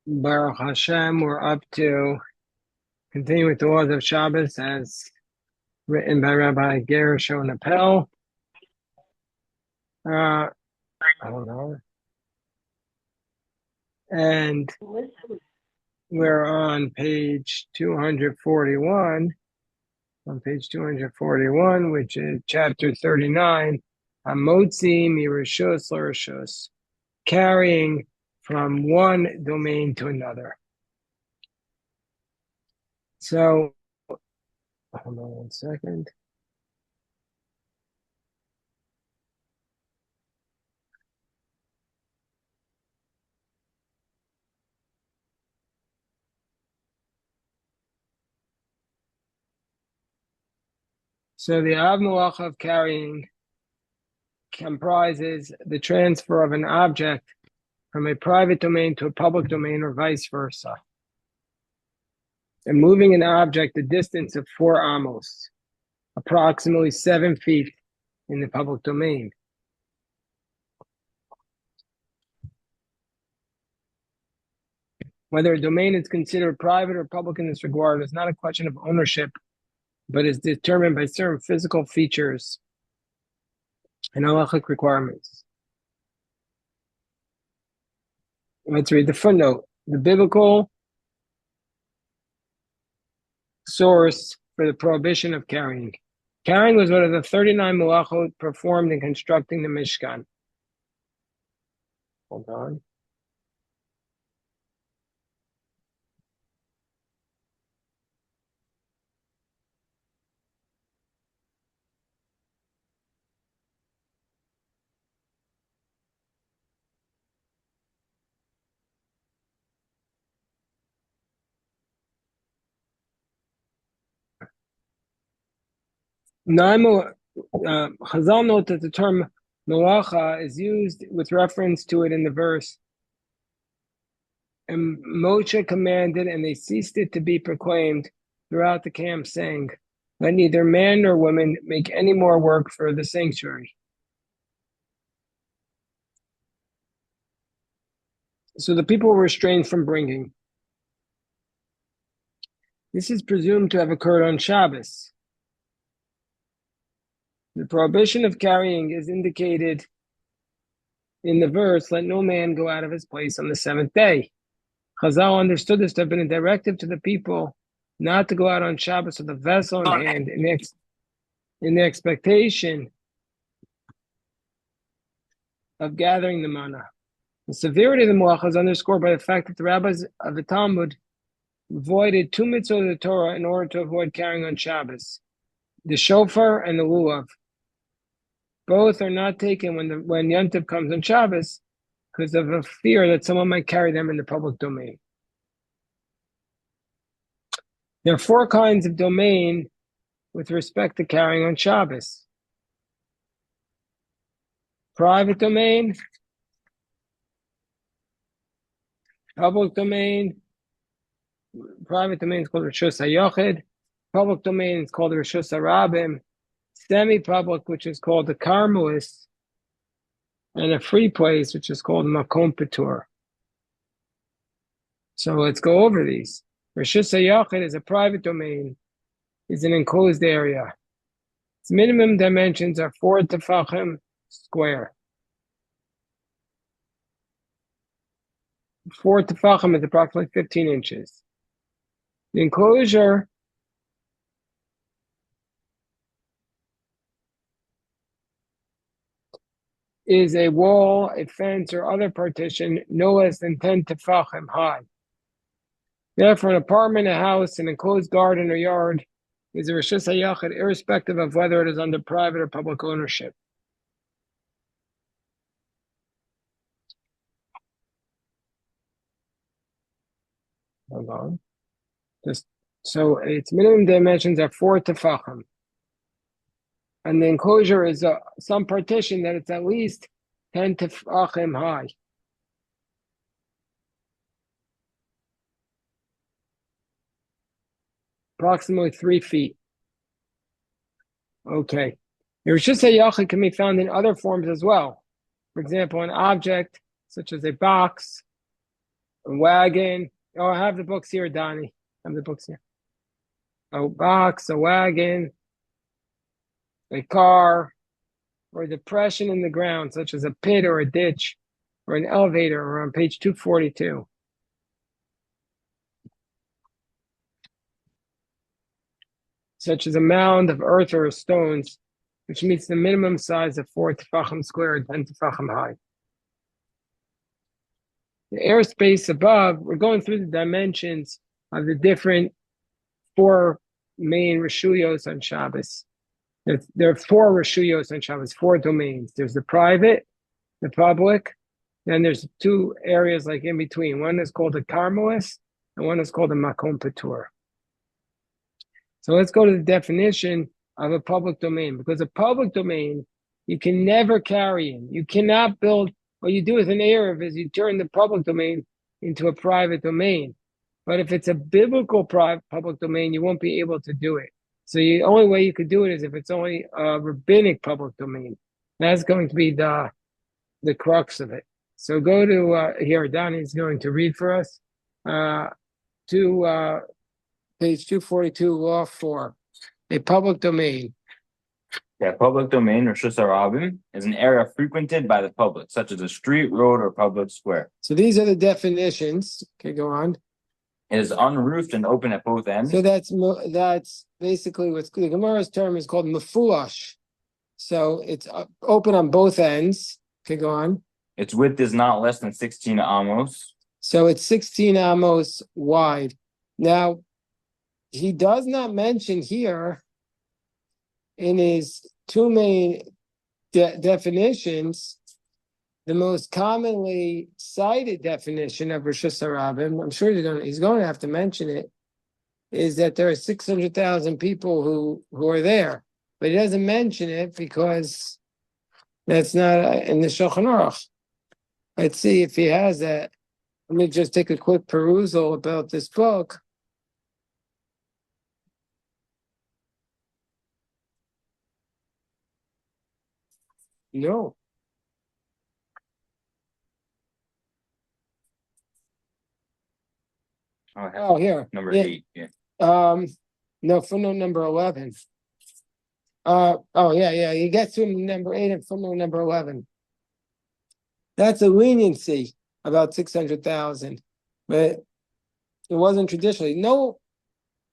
Baruch Hashem, we're up to continue with the laws of Shabbos as written by Rabbi Gershon Appel. Uh, hold on. And we're on page 241, which is chapter 39, Hamotzi Mirishus L'Rishus, carrying from one domain to another. So, hold on one second. So the Av Malacha of carrying comprises the transfer of an object from a private domain to a public domain or vice versa, and moving an object a distance of 4 amos, approximately 7 feet in the public domain. Whether a domain is considered private or public in this regard is not a question of ownership, but is determined by certain physical features and halachic requirements. Let's read the footnote. The biblical source for the prohibition of carrying. Carrying was one of the 39 malachot performed in constructing the Mishkan. Hold on. Chazal note that the term malacha is used with reference to it in the verse. And Moshe commanded, and they ceased it to be proclaimed throughout the camp, saying, "Let neither man nor woman make any more work for the sanctuary." So the people were restrained from bringing. This is presumed to have occurred on Shabbos. The prohibition of carrying is indicated in the verse, "Let no man go out of his place on the seventh day." Chazal understood this to have been a directive to the people not to go out on Shabbos with a vessel in hand in the expectation of gathering the manna. The severity of the malacha is underscored by the fact that the rabbis of the Talmud avoided 2 mitzvot of the Torah in order to avoid carrying on Shabbos: the shofar and the lulav. Both are not taken when Yom Tov comes on Shabbos because of a fear that someone might carry them in the public domain. There are 4 kinds of domain with respect to carrying on Shabbos: private domain, public domain. Private domain is called Rishus HaYochid. Public domain is called Rishus HaRabim. Semi-public, which is called the Carmelis, and a free place, which is called Makom Patur. So let's go over these. Rishus HaYochid is a private domain, is an enclosed area. Its minimum dimensions are 4 tefachim square. 4 tefachim is approximately 15 inches. The enclosure is a wall, a fence, or other partition no less than 10 tefachim high. Therefore, an apartment, a house, an enclosed garden or yard is a Rishus HaYachid, irrespective of whether it is under private or public ownership. Hold on. So its minimum dimensions are 4 tefachim. And the enclosure is some partition that it's at least 10 tefachim high. Approximately 3 feet. Okay. The Rishus HaYachid can be found in other forms as well. For example, an object such as a box a wagon. Oh, I have the books here, Donnie. I have the books here. A box, a wagon, a car, or a depression in the ground, such as a pit or a ditch, or an elevator, or on page 242. Such as a mound of earth or stones, which meets the minimum size of 4 tefachim square and 10 tefachim high. The airspace above, we're going through the dimensions of the different 4 main reshuyos on Shabbos. There are 4 reshuyos on Shabbos, 4 domains. There's the private, the public, then there's 2 areas like in between. One is called a Carmelis, and one is called a Makom Patur. So let's go to the definition of a public domain, because a public domain you can never carry in. You cannot build. What you do with an Erev is you turn the public domain into a private domain. But if it's a biblical public domain, you won't be able to do it. So the only way you could do it is if it's only a rabbinic public domain. That's going to be the crux of it. So go to here. Donnie's going to read for us to page 242, Law 4, a public domain. Yeah, public domain, Reshus HaRabim, is an area frequented by the public, such as a street, road, or public square. So these are the definitions. Okay, go on. It is unroofed and open at both ends. So that's basically what's the Gemara's term is called mefulash. So it's open on both ends. Okay, go on. Its width is not less than 16 amos. So it's 16 amos wide. Now, he does not mention here in his 2 main definitions, the most commonly cited definition of Reshus HaRabim, I'm sure he's going to have to mention it, is that there are 600,000 people who are there. But he doesn't mention it because that's not in the Shulchan Aruch. Let's see if he has that. Let me just take a quick perusal about this book. No. Oh, here. Number 8. Yeah. No, footnote number 11. Yeah. You get to number 8 and footnote number 11. That's a leniency about 600,000, but it wasn't traditionally. No,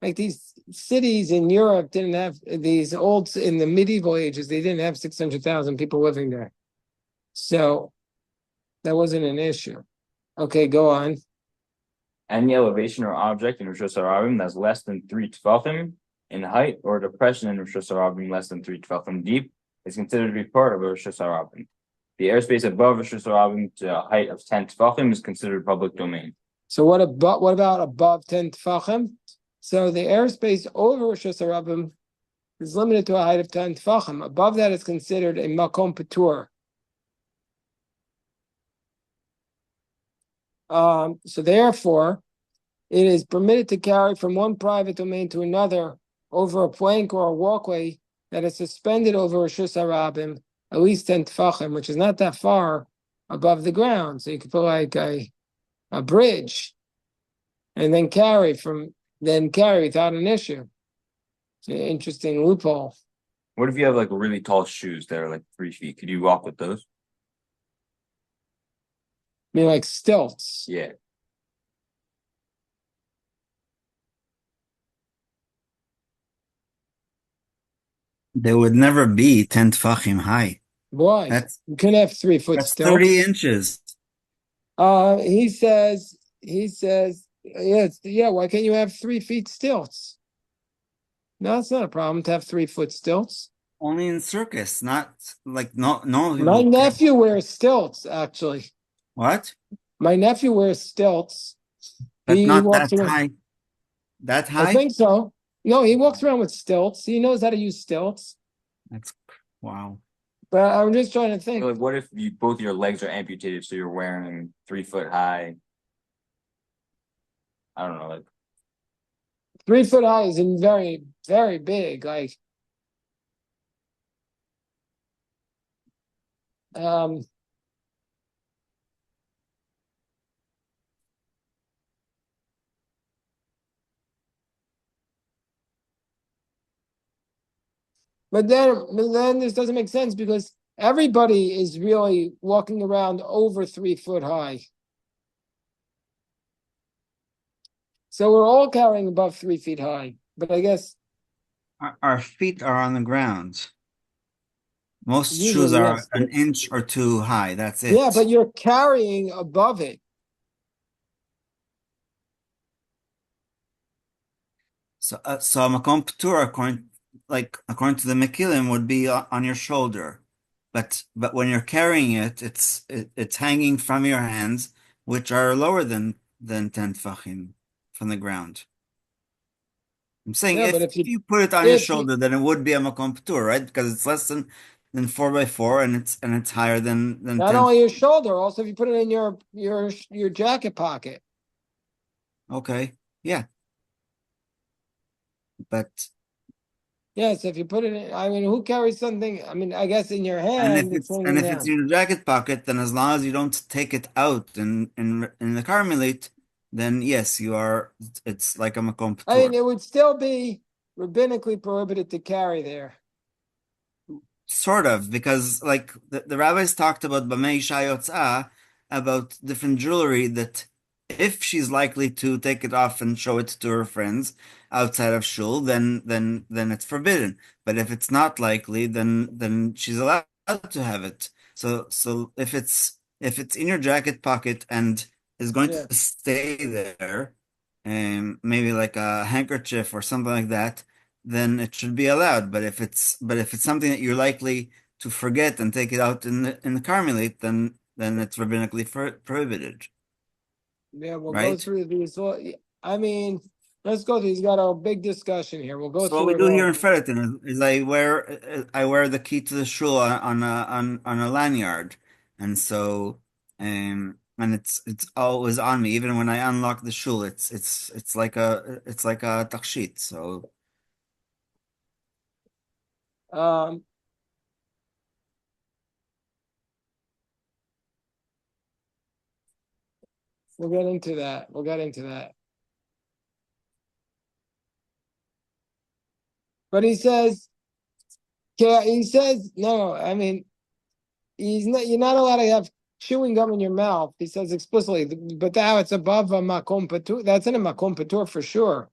like these cities in Europe didn't have these in the medieval ages, they didn't have 600,000 people living there. So that wasn't an issue. Okay, go on. Any elevation or object in Reshus HaRabim that's less than 3 tefachim in height, or depression in Reshus HaRabim less than 3 tefachim deep, is considered to be part of a Reshus HaRabim. The airspace above Reshus HaRabim to a height of 10 tefachim is considered public domain. So what about above 10 tefachim? So the airspace over Reshus HaRabim is limited to a height of 10 tefachim. Above that is considered a makom patur. So therefore, it is permitted to carry from one private domain to another over a plank or a walkway that is suspended over Reshus HaRabim, at least 10 tefachim, which is not that far above the ground. So you could put like a bridge and then carry without an issue. It's an interesting loophole. What if you have like really tall shoes that are like 3 feet? Could you walk with those? I mean, like stilts. Yeah. They would never be 10 tefachim high. Why? You can have 3 foot That's stilts. 30 inches. He says, why can't you have 3 feet stilts? No, it's not a problem to have 3 foot stilts. Only in circus, not like no. My nephew wears stilts, actually. What? My nephew wears stilts. But not that high. That high? I think so. No, he walks around with stilts. He knows how to use stilts. Wow. But I'm just trying to think. So like, what if both your legs are amputated, so you're wearing 3 foot high? I don't know, like 3 foot high is very, very big. Like, But then this doesn't make sense because everybody is really walking around over 3 foot high. So we're all carrying above 3 feet high. But I guess Our feet are on the ground. Most shoes usually, are yes. an inch or two high. That's Yeah, it. but you're carrying above it. So a makom p'tur, according to the Mekilim, would be on your shoulder, but when you're carrying it, it's hanging from your hands, which are lower than 10 tefachim from the ground. I'm saying Yeah, but if you put it on your if you shoulder, then it would be a makom p'tur, right? Because it's less than 4 by 4, and it's higher than not 10. only your shoulder, also if you put it in your jacket pocket. Okay, yeah, but Yes, if you put it in, I mean, who carries something? I mean, I guess in your And hand, if it's it's and hanging if it's down. in your jacket pocket, then as long as you don't take it out in the carmelite, then yes, you are. It's like a makom I mean, p'tur. it would still be rabbinically prohibited to carry there. Sort of, because like the rabbis talked about b'mei shayotza, about different jewelry that if she's likely to take it off and show it to her friends outside of shul, then it's forbidden. But if it's not likely, then she's allowed to have it. So if it's in your jacket pocket and is going Yeah. to stay there, maybe like a handkerchief or something like that, then it should be allowed. But if it's something that you're likely to forget and take it out in the carmelite, then it's rabbinically prohibited, Yeah, we'll go right? through these. I mean, let's go through. He's got a big discussion here. We'll go So what we through it do here all. in Ferritin is I wear the key to the shul on a lanyard, and so and it's always on me even when I unlock the shul. It's like a takshit. So Um, we'll get into that. We'll get into that. But he says, no, I mean, you're not allowed to have chewing gum in your mouth. He says explicitly, but now it's above a makom patur. That's in a makom patur for sure.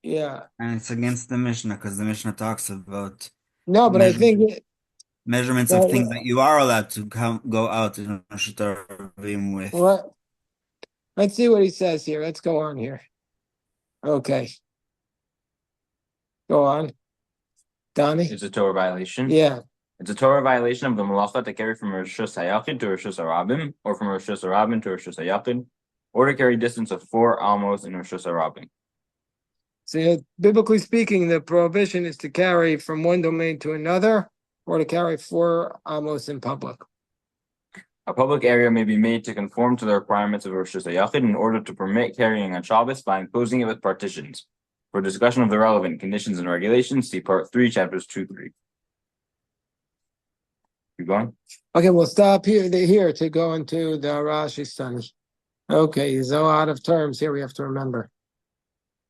Yeah. and it's against the Mishnah because the Mishnah talks about No, but I measurement, think measurements of things that you are allowed to go out in Rosh Hashanah with. what let's see what he says here. Let's go on here. Okay. Go on. Donnie? It's a Torah violation. Yeah. It's a Torah violation of the malacha to carry from Rosh Hayachid to Rosh Hashanah, or from Rosh Hashanah to Rosh Hayachid, or to carry distance of 4 almos in Rosh Hashanah. So biblically speaking, the prohibition is to carry from one domain to another, or to carry 4 amos in public. A public area may be made to conform to the requirements of Rosh Hashanah in order to permit carrying on Shabbos by enclosing it with partitions. For discussion of the relevant conditions and regulations, see Part 3, Chapters 2-3. Keep going. Okay, we'll stop here to go into the Rashi study. Okay, so out of terms here we have to remember.